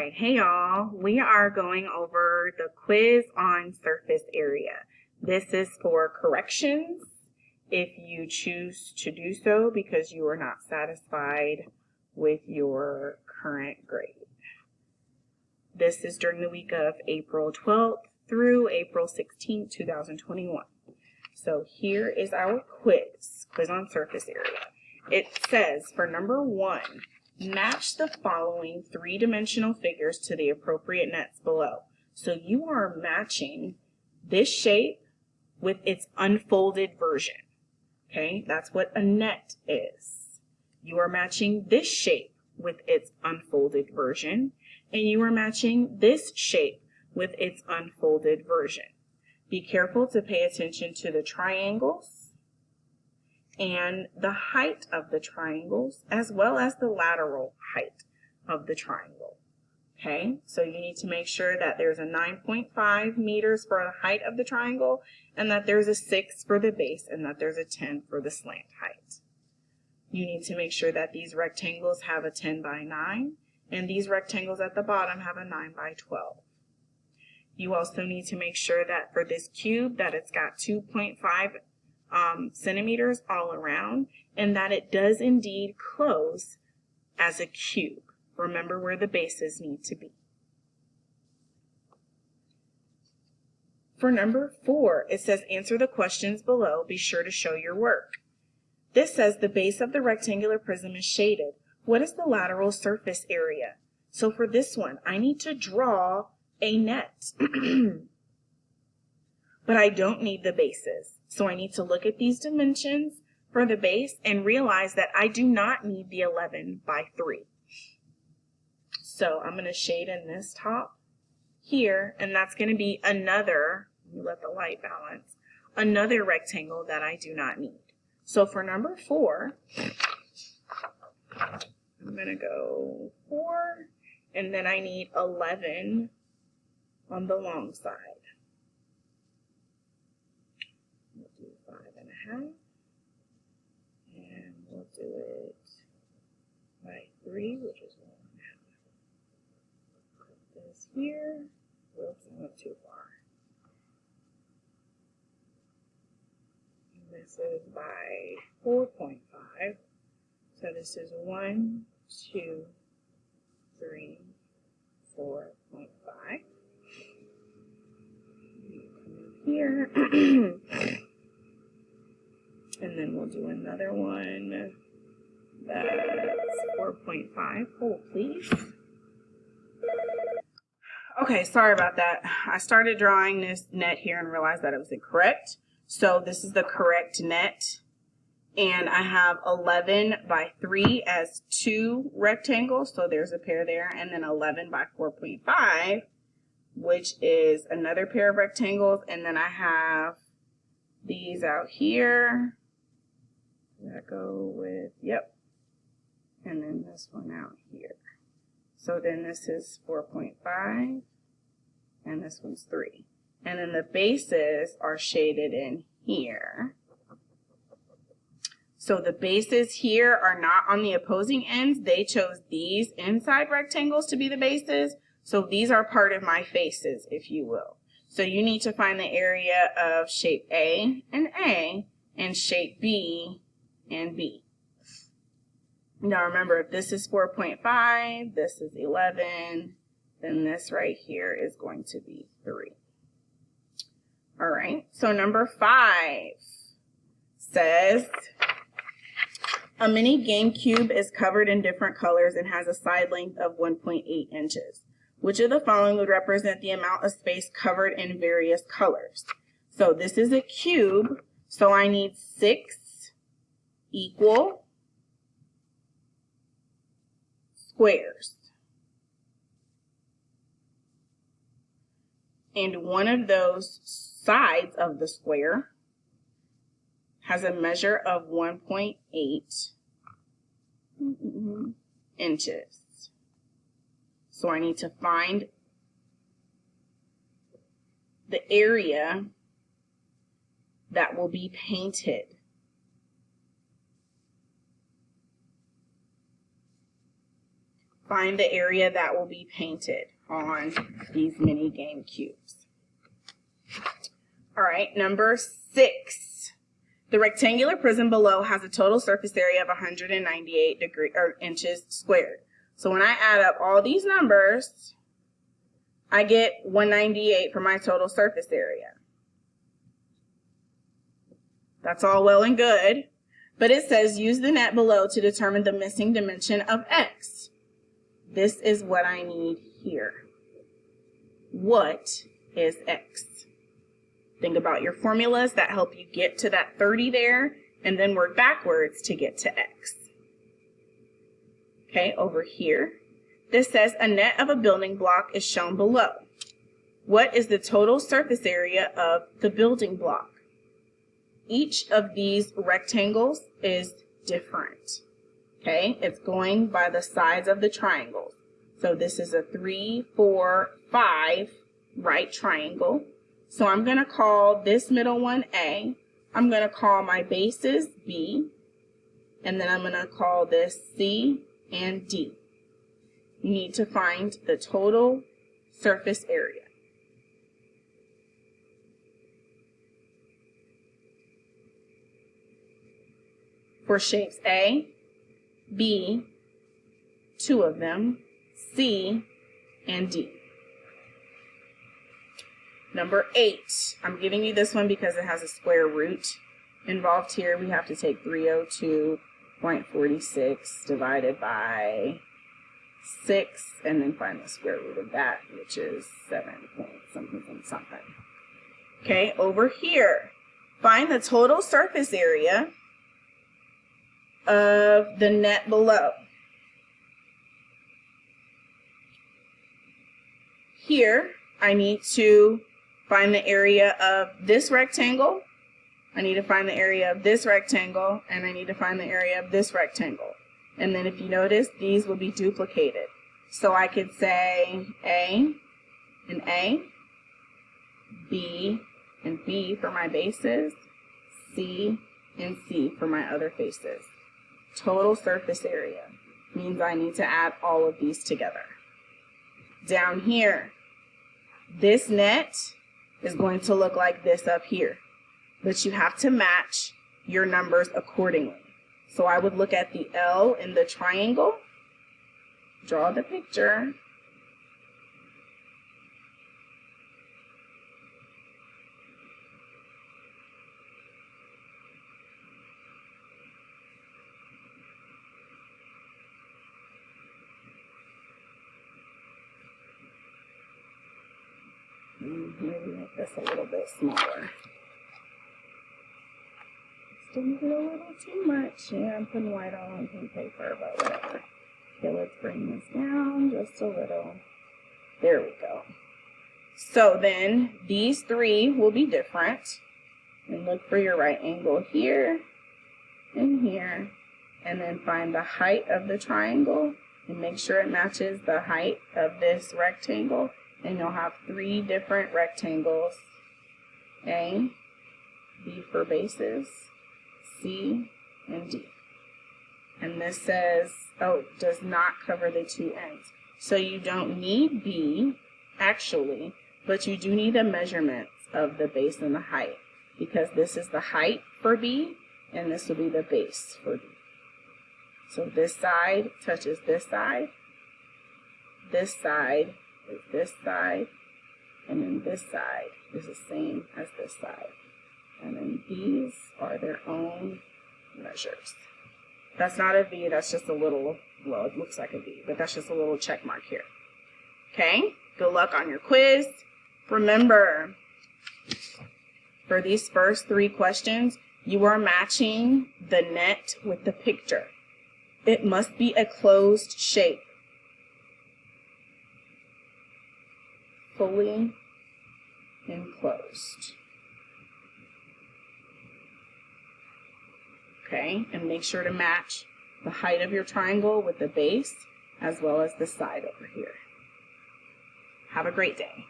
right, hey y'all. We are going over the quiz on surface area. This is for corrections if you choose to do so because you are not satisfied with your current grade. This is during the week of April 12th through April 16th, 2021. So here is our quiz on surface area. It says for number 1, match the following three-dimensional figures to the appropriate nets below. So you are matching this shape with its unfolded version. Okay, that's what a net is. You are matching this shape with its unfolded version, and you are matching this shape with its unfolded version. Be careful to pay attention to the triangles and the height of the triangles, as well as the lateral height of the triangle. Okay, so you need to make sure that there's a 9.5 meters for the height of the triangle, and that there's a 6 for the base, and that there's a 10 for the slant height. You need to make sure that these rectangles have a 10 by 9, and these rectangles at the bottom have a 9 by 12. You also need to make sure that for this cube that it's got 2.5 centimeters all around, and that it does indeed close as a cube. Remember where the bases need to be. For number 4, it says answer the questions below. Be sure to show your work. This says the base of the rectangular prism is shaded. What is the lateral surface area? So for this one, I need to draw a net. But I don't need the bases. So I need to look at these dimensions for the base and realize that I do not need the 11 by 3. So I'm going to shade in this top here, and that's going to be another, let me let the light balance, another rectangle that I do not need. So for number 4, I'm going to go 4, and then I need 11 on the long side. We'll do 5.5, and we'll do it by 3, which is 1.5. Put this here. Whoops, I went too far. And this is by 4.5. So this is 1, 2, 3, 4.5. Here. And then we'll do another one that's 4.5. Hold, please. Okay, sorry about that. I started drawing this net here and realized that it was incorrect. So this is the correct net. And I have 11 by 3 as 2 rectangles. So there's a pair there. And then 11 by 4.5, which is another pair of rectangles. And then I have these out here that go with, yep. And then this one out here. So then this is 4.5, and this one's 3. And then the bases are shaded in here. So the bases here are not on the opposing ends. They chose these inside rectangles to be the bases. So these are part of my faces, if you will. So you need to find the area of shape A, and shape B and B. Now remember, if this is 4.5, this is 11, then this right here is going to be 3. All right, so number 5 says, a mini GameCube is covered in different colors and has a side length of 1.8 inches. Which of the following would represent the amount of space covered in various colors? So this is a cube, so I need 6 equal squares. And one of those sides of the square has a measure of 1.8 inches. So I need to find the area that will be painted. find the area that will be painted on these mini game cubes. All right, number 6. The rectangular prism below has a total surface area of 198 inches squared. So when I add up all these numbers, I get 198 for my total surface area. That's all well and good, but it says use the net below to determine the missing dimension of x. This is what I need here. What is x? Think about your formulas that help you get to that 30 there, and then work backwards to get to x. Okay, over here, this says a net of a building block is shown below. What is the total surface area of the building block? Each of these rectangles is different. Okay, it's going by the sides of the triangles. So this is a 3, 4, 5 right triangle. So I'm going to call this middle one A. I'm going to call my bases B. And then I'm going to call this C and D. You need to find the total surface area. For shapes A, B, 2 of them, C, and D. Number 8, I'm giving you this one because it has a square root involved here. We have to take 302.46 divided by 6 and then find the square root of that, which is 7 point something. Okay, over here, find the total surface area of the net below. Here, I need to find the area of this rectangle, I need to find the area of this rectangle, and I need to find the area of this rectangle. And then if you notice, these will be duplicated. So I could say A and A, B and B for my bases, C and C for my other faces. Total surface area means I need to add all of these together. Down here, this net is going to look like this up here, but you have to match your numbers accordingly. So I would look at the L in the triangle, draw the picture, maybe make this a little bit smaller. Still need it a little too much. Yeah, I'm putting white all on pink paper, but whatever. Okay, let's bring this down just a little. There we go. So then these 3 will be different. And look for your right angle here and here. And then find the height of the triangle and make sure it matches the height of this rectangle. And you'll have 3 different rectangles. A, B for bases, C, and D. And this says, oh, does not cover the 2 ends. So you don't need B, actually, but you do need the measurements of the base and the height, because this is the height for B, and this will be the base for B. So this side touches this side is this side, and then this side is the same as this side. And then these are their own measures. That's not a V, that's just a little, well, it looks like a V, but that's just a little check mark here. Okay, good luck on your quiz. Remember, for these first 3 questions, you are matching the net with the picture. It must be a closed shape. Fully enclosed. Okay, and make sure to match the height of your triangle with the base as well as the side over here. Have a great day.